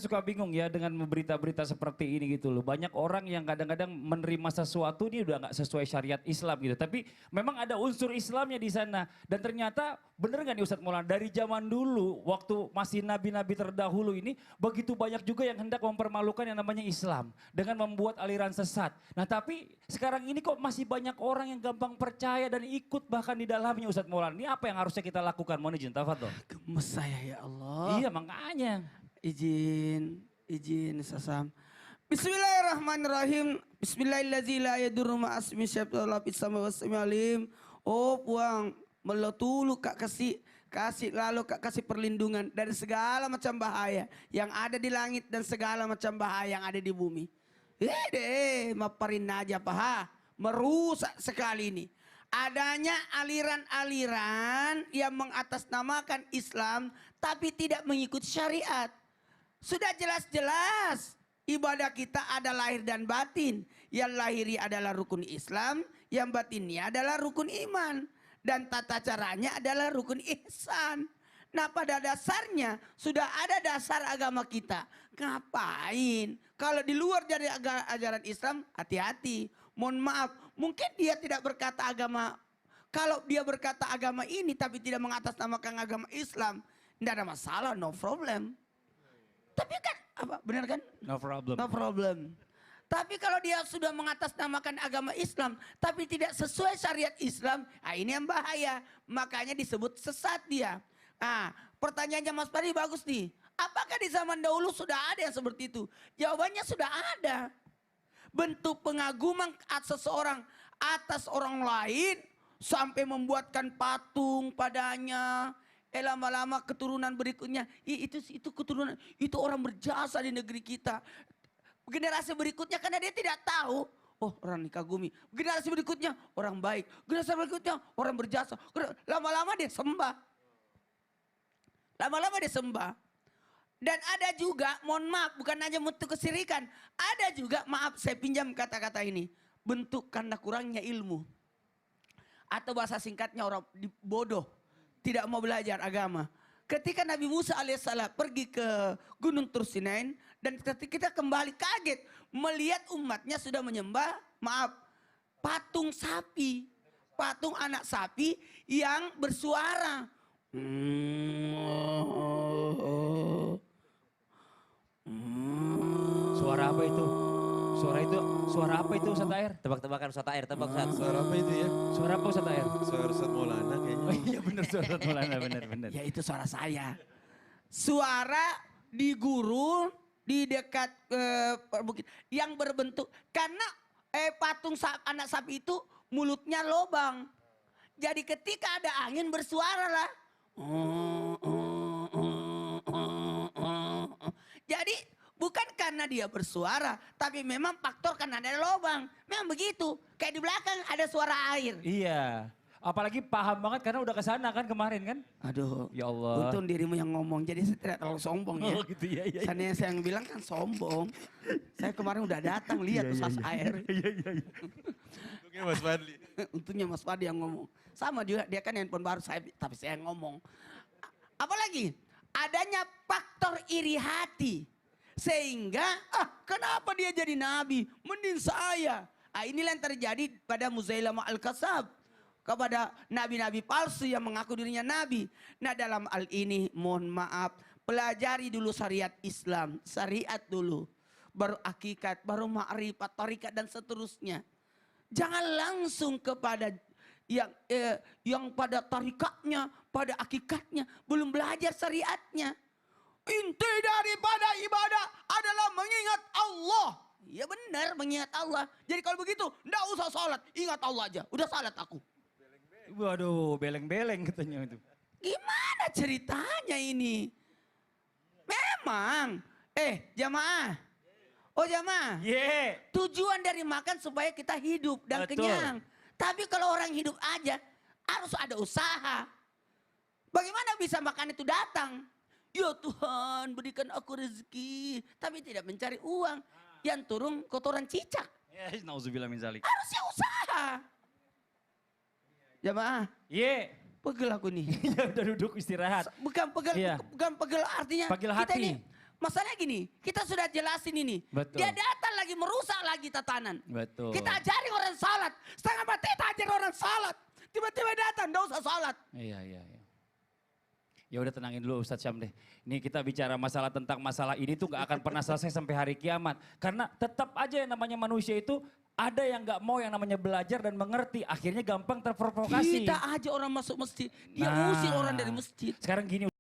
suka bingung ya dengan berita-berita seperti ini gitu loh. Banyak orang yang kadang-kadang menerima sesuatu ini udah nggak sesuai syariat Islam gitu. Tapi memang ada unsur Islamnya di sana. Dan ternyata bener nggak nih Ustadz Maulana, dari zaman dulu waktu masih nabi-nabi terdahulu ini begitu banyak juga yang hendak mempermalukan yang namanya Islam dengan membuat aliran sesat. Nah tapi sekarang ini kok masih banyak orang yang gampang percaya dan ikut bahkan di dalamnya Ustadz Maulana. Ini apa yang harusnya kita lakukan? Mohon izin, tafadhol. Gemes saya ya Allah. Iya makanya. Izin Sasam. Bismillahirrahmanirrahim. Bismillahirrahmanirrahim. Yadurru ma'asmi syaitanir rajim. Oh puang, meletulu kak kasih lalu kak kasih perlindungan dari segala macam bahaya yang ada di langit dan segala macam bahaya yang ada di bumi. Maparin aja paha, merusak sekali ini. Adanya aliran-aliran yang mengatasnamakan Islam tapi tidak mengikuti syariat. Sudah jelas-jelas ibadah kita ada lahir dan batin. Yang lahiri adalah rukun Islam, yang batinnya adalah rukun iman. Dan tata caranya adalah rukun ihsan. Nah pada dasarnya sudah ada dasar agama kita. Ngapain? Kalau di luar dari ajaran Islam hati-hati. Mohon maaf, mungkin dia tidak berkata agama. Kalau dia berkata agama ini tapi tidak mengatasnamakan agama Islam. Tidak ada masalah, no problem. Tapi kan, apa benar kan? No problem. No problem. Tapi kalau dia sudah mengatasnamakan agama Islam, tapi tidak sesuai syariat Islam, nah ini yang bahaya. Makanya disebut sesat dia. Nah, pertanyaannya Mas Fadli bagus nih. Apakah di zaman dahulu sudah ada yang seperti itu? Jawabannya sudah ada. Bentuk pengaguman seseorang atas orang lain sampai membuatkan patung padanya. Lama-lama keturunan berikutnya, itu keturunan, itu orang berjasa di negeri kita. Generasi berikutnya karena dia tidak tahu, oh orang dikagumi. Generasi berikutnya orang baik, generasi berikutnya orang berjasa. Lama-lama dia sembah. Lama-lama dia sembah. Dan ada juga, mohon maaf, bukan hanya bentuk kesirikan. Ada juga, maaf saya pinjam kata-kata ini. Bentuk karena kurangnya ilmu. Atau bahasa singkatnya orang bodoh. Tidak mau belajar agama. Ketika Nabi Musa alaihissalam pergi ke Gunung Tursinain. Dan ketika kita kembali kaget. Melihat umatnya sudah menyembah, maaf, patung sapi. Patung anak sapi yang bersuara. Suara apa itu? Suara apa itu Ustadz Air? Tebak-tebakan Ustadz Air, tebak Ustadz. Suara apa itu ya? Suara apa Ustadz Air? Suara Ustadz Maulana kayaknya. Oh iya benar suara Ustadz Maulana, benar. Ya itu suara saya. Suara di gurun di dekat bukit yang berbentuk karena patung anak sapi itu mulutnya lobang. Jadi ketika ada angin bersuara lah. Jadi bukan karena dia bersuara, tapi memang faktor karena ada lobang. Memang begitu. Kayak di belakang ada suara air. Iya. Apalagi paham banget karena udah kesana kan kemarin kan. Aduh. Ya Allah. Untung dirimu yang ngomong, jadi saya tidak terlalu sombong ya. Oh gitu ya. Saya yang bilang kan sombong. Saya kemarin udah datang lihat tuh sas air. Iya. Untungnya Mas Fadli. Untungnya Mas Fadli yang ngomong. Sama juga dia kan handphone baru saya, tapi saya yang ngomong. Apalagi adanya faktor iri hati. Sehingga kenapa dia jadi nabi? Mending saya. Inilah yang terjadi pada Muzailamah Al-Kadzab. Kepada nabi-nabi palsu yang mengaku dirinya nabi. Nah dalam hal ini mohon maaf. Pelajari dulu syariat Islam. Syariat dulu. Baru hakikat, baru ma'rifat, tarikat dan seterusnya. Jangan langsung kepada yang pada tarikatnya, pada hakikatnya. Belum belajar syariatnya. Inti daripada ibadah adalah mengingat Allah. Ya benar mengingat Allah. Jadi kalau begitu enggak usah sholat. Ingat Allah aja. Udah salat aku. Waduh, beleng-beleng katanya itu. Gimana ceritanya ini? Memang. Jamaah. Oh jamaah. Tujuan dari makan supaya kita hidup dan Betul. kenyang. Tapi kalau orang hidup aja harus ada usaha. Bagaimana bisa makan itu datang? Ya Tuhan berikan aku rezeki. Tapi tidak mencari uang. Yang turun kotoran cicak. Nauzubillah min zalik. Harusnya usaha. Jamaah. Pegel aku nih. Ya udah duduk istirahat. Bukan pegel, Iya. bukan pegel artinya Pegel kita hati. ini Masalahnya gini, kita sudah jelasin ini. Betul. Dia datang lagi merusak lagi tatanan. Betul. Kita ajari orang salat. Setengah mati kita ajar orang salat. Tiba-tiba datang, enggak usah salat. Iya, iya, iya. Ya udah tenangin dulu Ustadz Syam deh. Ini kita bicara masalah tentang masalah ini tuh gak akan pernah selesai sampai hari kiamat. Karena tetap aja yang namanya manusia itu ada yang gak mau yang namanya belajar dan mengerti. Akhirnya gampang terprovokasi. Kita aja orang masuk masjid. Dia Nah. usir orang dari masjid. Sekarang gini